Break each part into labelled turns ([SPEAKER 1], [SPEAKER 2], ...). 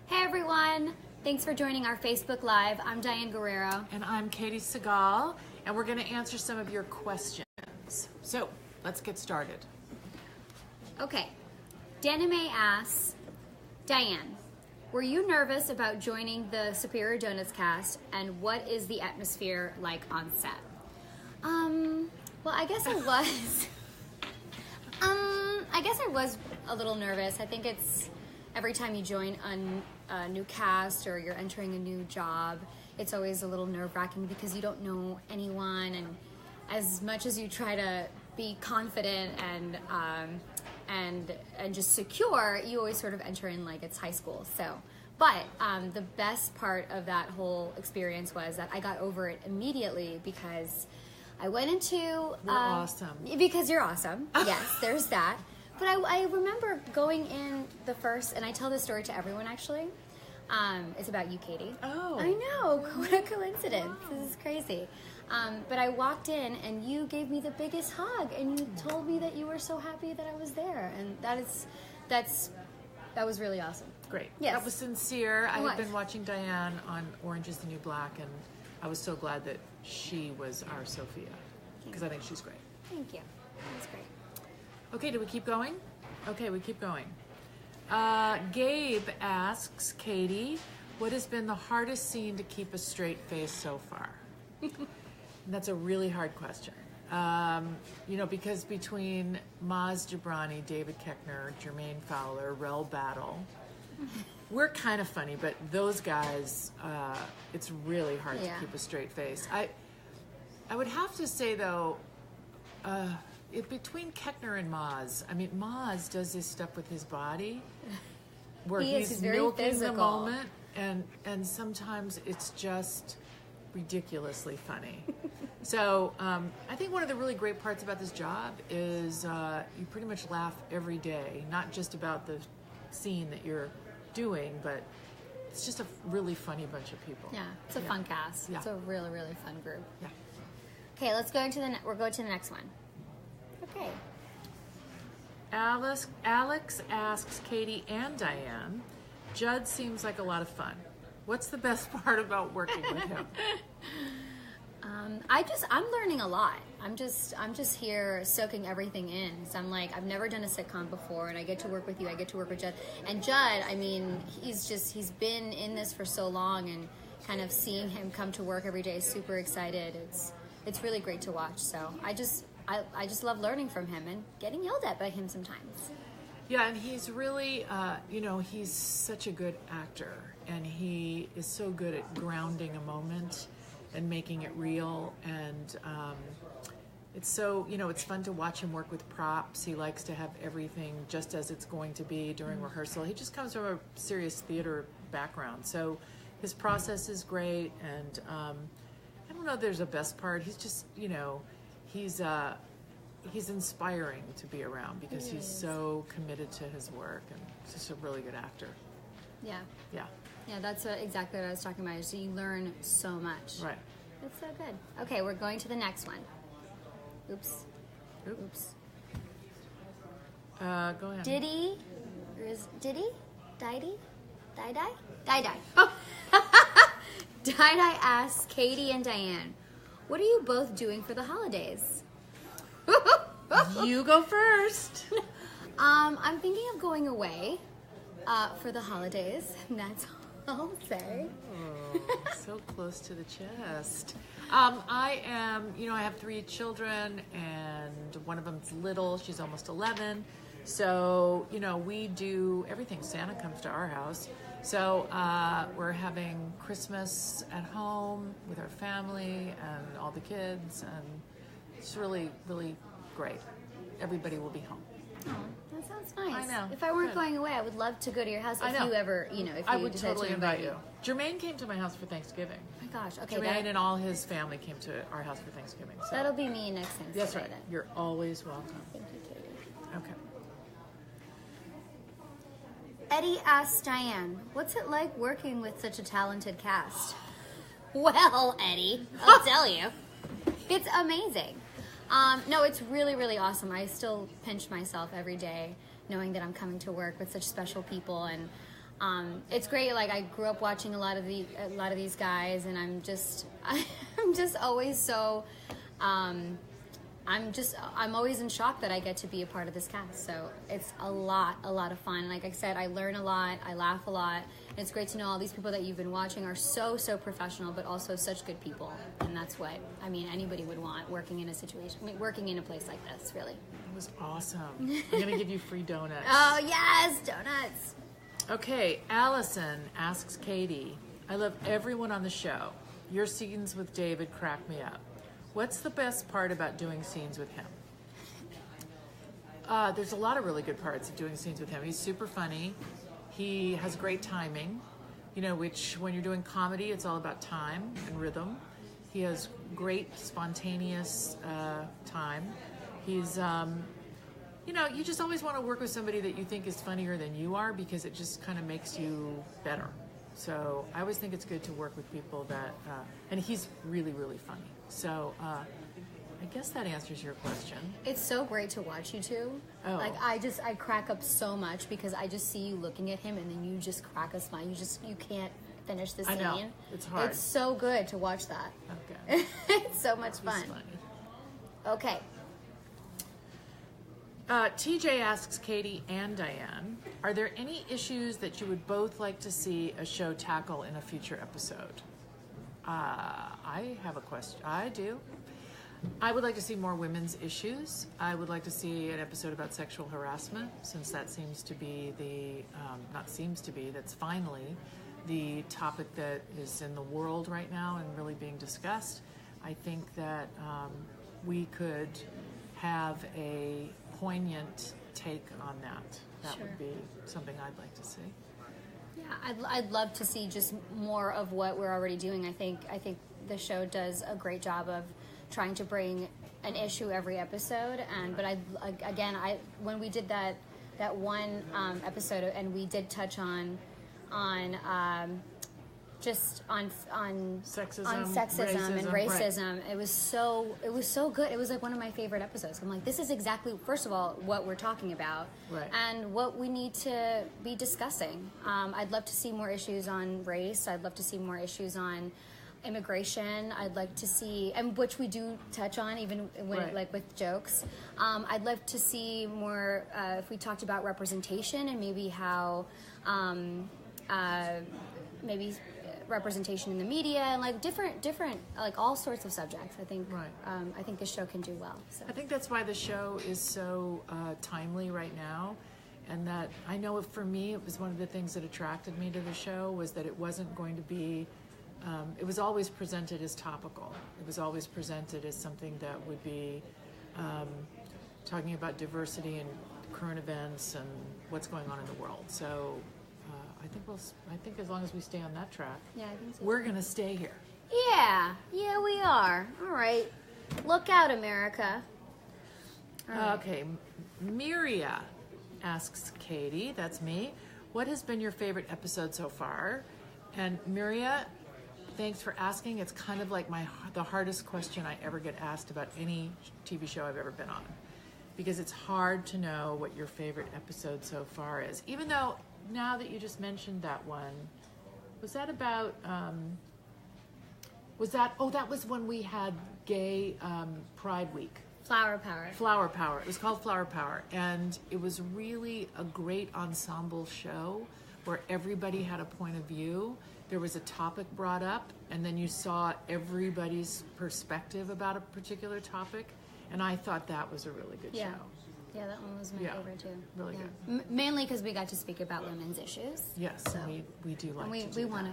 [SPEAKER 1] Hey everyone! Thanks for joining our Facebook Live. I'm Diane Guerrero.
[SPEAKER 2] And I'm Katey Sagal, and we're going to answer some of your questions. So, let's get started.
[SPEAKER 1] Okay, Danime asks, Diane, were you nervous about joining the Superior Donuts cast, and what is the atmosphere like on set? Well, I guess I was. I guess I was a little nervous. I think it's every time you join a new cast or you're entering a new job, it's always a little nerve-wracking because you don't know anyone, and as much as you try to be confident and just secure, you always sort of enter in like it's high school. So, but the best part of that whole experience was that I got over it immediately because I went into
[SPEAKER 2] We're awesome.
[SPEAKER 1] Because you're awesome. Yes, there's that. But I remember going in the first, and I tell this story to everyone actually. It's about you, Katey.
[SPEAKER 2] Oh.
[SPEAKER 1] I know. What a coincidence. Wow. This is crazy. But I walked in and you gave me the biggest hug and you told me that you were so happy that I was there. And that was really awesome.
[SPEAKER 2] Great.
[SPEAKER 1] Yes.
[SPEAKER 2] That was sincere. I
[SPEAKER 1] What?
[SPEAKER 2] had been watching Diane on Orange is the New Black, and I was so glad that she was our Sophia, because I think she's great.
[SPEAKER 1] Thank you. That's great.
[SPEAKER 2] Okay, do we keep going? Okay, we keep going. Gabe asks, Katey, what has been the hardest scene to keep a straight face so far? That's a really hard question. Because between Maz Jobrani, David Koechner, Jermaine Fowler, Rel Battle, we're kind of funny, but those guys, it's really hard to keep a straight face. I would have to say, though, between Koechner and Maz, I mean, Maz does this stuff with his body where he's
[SPEAKER 1] very
[SPEAKER 2] milking
[SPEAKER 1] physical.
[SPEAKER 2] the moment, and sometimes it's just ridiculously funny. So I think one of the really great parts about this job is you pretty much laugh every day, not just about the scene that you're doing, but it's just a really funny bunch of people.
[SPEAKER 1] Yeah, it's a fun cast.
[SPEAKER 2] Yeah.
[SPEAKER 1] It's a really, really fun group.
[SPEAKER 2] Yeah.
[SPEAKER 1] Okay, let's go into we'll go to the next one. Okay.
[SPEAKER 2] Alex asks Katey and Diane, Judd seems like a lot of fun. What's the best part about working with him?
[SPEAKER 1] I'm learning a lot. I'm just here soaking everything in. So I'm like, I've never done a sitcom before, and I get to work with you. I get to work with Judd. And Judd, I mean, he's been in this for so long, and kind of seeing him come to work every day, super excited. It's really great to watch. So I just love learning from him and getting yelled at by him sometimes.
[SPEAKER 2] Yeah, and he's really, he's such a good actor, and he is so good at grounding a moment and making it real, and it's so, it's fun to watch him work with props. He likes to have everything just as it's going to be during rehearsal. He just comes from a serious theater background, so his process is great, and I don't know if there's a best part. He's just, he's inspiring to be around because he's so committed to his work, and he's just a really good actor.
[SPEAKER 1] Yeah.
[SPEAKER 2] Yeah.
[SPEAKER 1] Yeah, that's exactly what I was talking about. So you learn so much.
[SPEAKER 2] Right.
[SPEAKER 1] That's so good. Okay, we're going to the next one. Oops.
[SPEAKER 2] Go ahead.
[SPEAKER 1] Diddy? Die-Die? Die-Die asks Katey and Diane, what are you both doing for the holidays?
[SPEAKER 2] You go first.
[SPEAKER 1] I'm thinking of going away for the holidays, and that's all I'll say.
[SPEAKER 2] Oh, so close to the chest. I am, I have 3 children, and one of them's little. She's almost 11. So, we do everything. Santa comes to our house. So we're having Christmas at home with our family and all the kids, and it's really, really great. Everybody will be home.
[SPEAKER 1] Oh, that sounds nice.
[SPEAKER 2] I know.
[SPEAKER 1] If I weren't
[SPEAKER 2] Good.
[SPEAKER 1] going away, I would love to go to your house
[SPEAKER 2] I
[SPEAKER 1] if
[SPEAKER 2] know.
[SPEAKER 1] you ever, if you
[SPEAKER 2] I would
[SPEAKER 1] decide
[SPEAKER 2] totally
[SPEAKER 1] to
[SPEAKER 2] invite you. Jermaine came to my house for Thanksgiving.
[SPEAKER 1] Oh my gosh. Okay.
[SPEAKER 2] Jermaine and all his family came to our house for Thanksgiving. So.
[SPEAKER 1] That'll be me next Thanksgiving.
[SPEAKER 2] That's right.
[SPEAKER 1] Then.
[SPEAKER 2] You're always welcome.
[SPEAKER 1] Thank you, Katey.
[SPEAKER 2] Okay.
[SPEAKER 1] Eddie asks Diane, what's it like working with such a talented cast? Well, Eddie, I'll tell you. It's amazing. No, it's really, really awesome. I still pinch myself every day knowing that I'm coming to work with such special people, and it's great. Like I grew up watching a lot of these guys, and I'm just always so. I'm always in shock that I get to be a part of this cast. So it's a lot of fun. Like I said, I learn a lot, I laugh a lot. And it's great to know all these people that you've been watching are so professional, but also such good people. And that's what, anybody would want working in a place like this, really.
[SPEAKER 2] It was awesome. I'm going to give you free donuts.
[SPEAKER 1] Oh, yes, donuts.
[SPEAKER 2] Okay, Allison asks Katey, I love everyone on the show. Your scenes with David crack me up. What's the best part about doing scenes with him? There's a lot of really good parts of doing scenes with him. He's super funny. He has great timing, which when you're doing comedy, it's all about time and rhythm. He has great spontaneous time. He's, you just always want to work with somebody that you think is funnier than you are because it just kind of makes you better. So I always think it's good to work with people that, and he's really, really funny. So I guess that answers your question.
[SPEAKER 1] It's so great to watch you two.
[SPEAKER 2] Oh.
[SPEAKER 1] Like I crack up so much because I just see you looking at him and then you just crack a smile. You can't finish the scene.
[SPEAKER 2] I know. It's hard.
[SPEAKER 1] It's so good to watch that.
[SPEAKER 2] Okay.
[SPEAKER 1] It's so much fun.
[SPEAKER 2] It's funny.
[SPEAKER 1] Okay.
[SPEAKER 2] TJ asks Katey and Diane, are there any issues that you would both like to see a show tackle in a future episode? I have a question. I do. I would like to see more women's issues. I would like to see an episode about sexual harassment, since that seems to be that's finally the topic that is in the world right now and really being discussed. I think that we could have a poignant take on that. That
[SPEAKER 1] Sure.
[SPEAKER 2] would be something I'd like to see.
[SPEAKER 1] Yeah, I'd love to see just more of what we're already doing. I think the show does a great job of trying to bring an issue every episode. But when we did that one episode, and we did touch on
[SPEAKER 2] Sexism,
[SPEAKER 1] and racism.
[SPEAKER 2] Right.
[SPEAKER 1] It was so good. It was like one of my favorite episodes. I'm like, this is exactly, first of all, what we're talking about,
[SPEAKER 2] right,
[SPEAKER 1] and what we need to be discussing. I'd love to see more issues on race. I'd love to see more issues on immigration. I'd like to see, and which we do touch on, even when
[SPEAKER 2] right,
[SPEAKER 1] like with jokes. I'd love to see more if we talked about representation and maybe how maybe representation in the media and like different like all sorts of subjects. I think
[SPEAKER 2] right.
[SPEAKER 1] I think this show can do well. So.
[SPEAKER 2] I think that's why the show is so timely right now, and that I know for me it was one of the things that attracted me to the show was that it wasn't going to be. It was always presented as topical. It was always presented as something that would be talking about diversity and current events and what's going on in the world. So I think as long as we stay on that track,
[SPEAKER 1] Yeah, I think so.
[SPEAKER 2] we're gonna stay here.
[SPEAKER 1] Yeah, we are. All right, look out, America. All right.
[SPEAKER 2] Okay, Miria asks Katey, that's me, what has been your favorite episode so far? And Miria, thanks for asking. It's kind of like the hardest question I ever get asked about any TV show I've ever been on, because it's hard to know what your favorite episode so far is. Even though, now that you just mentioned that one, was that about, that was when we had gay Pride Week.
[SPEAKER 1] Flower Power.
[SPEAKER 2] Flower Power. It was called Flower Power. And it was really a great ensemble show where everybody had a point of view. There was a topic brought up, and then you saw everybody's perspective about a particular topic. And I thought that was a really good show.
[SPEAKER 1] Yeah, that one was my favorite too.
[SPEAKER 2] Really
[SPEAKER 1] good. Mainly because we got to speak about women's issues.
[SPEAKER 2] Yes,
[SPEAKER 1] so.
[SPEAKER 2] we do like
[SPEAKER 1] and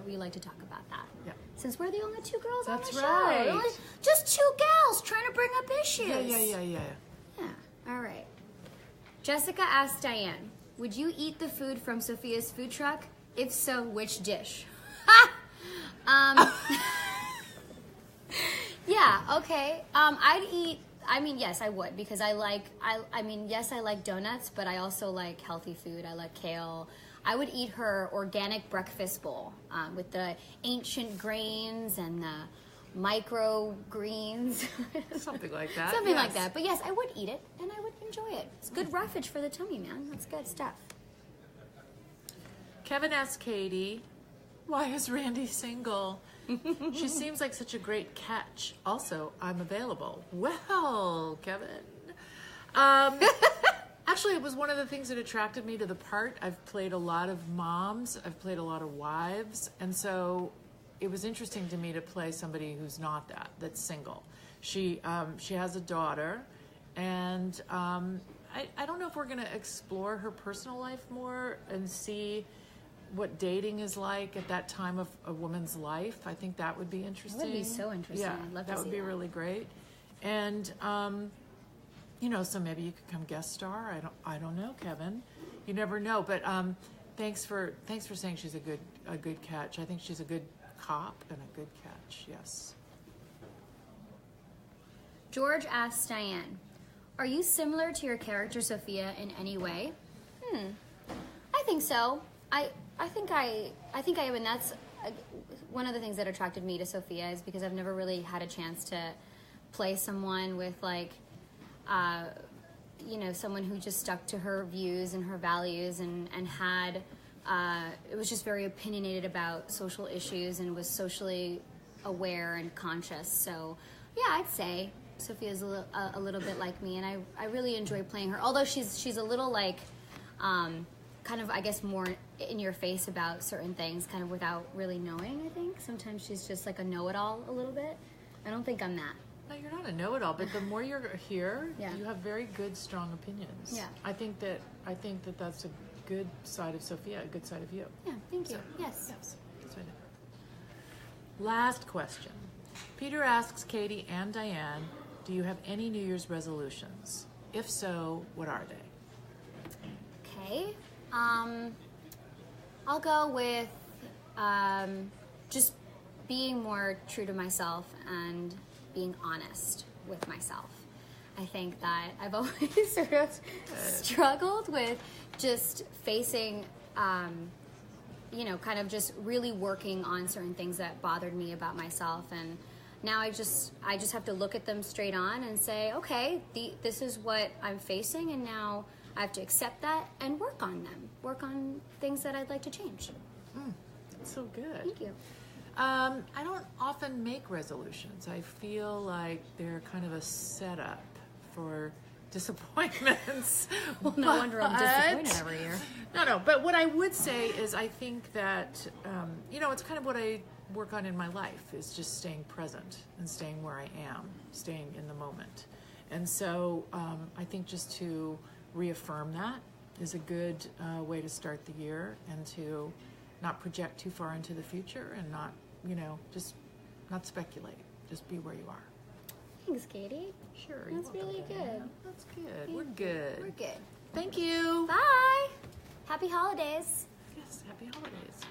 [SPEAKER 1] we like to talk about that.
[SPEAKER 2] Yeah.
[SPEAKER 1] Since we're the only two girls
[SPEAKER 2] That's
[SPEAKER 1] on the
[SPEAKER 2] right.
[SPEAKER 1] show. Just two gals trying to bring up issues.
[SPEAKER 2] Yeah.
[SPEAKER 1] Yeah, all right. Jessica asked Diane, would you eat the food from Sophia's food truck? If so, which dish? Yeah, okay. I'd eat, yes, I would, because I like donuts, but I also like healthy food. I like kale. I would eat her organic breakfast bowl with the ancient grains and the micro greens.
[SPEAKER 2] Something like that.
[SPEAKER 1] Something like that. But yes, I would eat it, and I would enjoy it. It's good roughage for the tummy, man. That's good stuff.
[SPEAKER 2] Kevin asked Katey, why is Randy single? She seems like such a great catch. Also, I'm available. Well, Kevin. Actually, it was one of the things that attracted me to the part. I've played a lot of moms. I've played a lot of wives. And so it was interesting to me to play somebody who's not that, that's single. She has a daughter. And I don't know if we're going to explore her personal life more and see what dating is like at that time of a woman's life. I think that would be interesting.
[SPEAKER 1] That would be so interesting.
[SPEAKER 2] Yeah,
[SPEAKER 1] I'd love
[SPEAKER 2] that
[SPEAKER 1] to
[SPEAKER 2] would
[SPEAKER 1] see
[SPEAKER 2] be really great. And so maybe you could come guest star. I don't know, Kevin. You never know. But thanks for saying she's a good catch. I think she's a good cop and a good catch. Yes.
[SPEAKER 1] George asks Diane, are you similar to your character Sophia in any way? I think so. I think I am, and that's one of the things that attracted me to Sophia is because I've never really had a chance to play someone with someone who just stuck to her views and her values and had it was just very opinionated about social issues and was socially aware and conscious. So yeah, I'd say Sophia's a little bit like me, and I really enjoy playing her. Although she's a little kind of, I guess, more in your face about certain things, kind of without really knowing, I think. Sometimes she's just like a know-it-all a little bit. I don't think I'm that.
[SPEAKER 2] No, you're not a know-it-all, but the more you're here,
[SPEAKER 1] Yeah.
[SPEAKER 2] you have very good, strong opinions.
[SPEAKER 1] Yeah.
[SPEAKER 2] I think that that's a good side of Sophia, a good side of you.
[SPEAKER 1] Yeah, thank you.
[SPEAKER 2] So,
[SPEAKER 1] Yes.
[SPEAKER 2] good side of her. Last question. Peter asks Katey and Diane, do you have any New Year's resolutions? If so, what are they?
[SPEAKER 1] Okay. I'll go with just being more true to myself and being honest with myself. I think that I've always sort of struggled with just facing, kind of just really working on certain things that bothered me about myself. And now I just have to look at them straight on and say, okay, this is what I'm facing, and now I have to accept that and work on them. Work on things that I'd like to change.
[SPEAKER 2] That's so good.
[SPEAKER 1] Thank you.
[SPEAKER 2] I don't often make resolutions. I feel like they're kind of a setup for disappointments.
[SPEAKER 1] Well, no wonder I'm disappointed every year.
[SPEAKER 2] No, but what I would say is I think that, it's kind of what I work on in my life is just staying present and staying where I am, staying in the moment. And so I think just to reaffirm that is a good way to start the year, and to not project too far into the future and not, just not speculate. Just be where you are.
[SPEAKER 1] Thanks, Katey.
[SPEAKER 2] Sure.
[SPEAKER 1] That's really good.
[SPEAKER 2] That's good. We're good.
[SPEAKER 1] We're good.
[SPEAKER 2] Thank you.
[SPEAKER 1] Bye. Happy holidays.
[SPEAKER 2] Yes, happy holidays.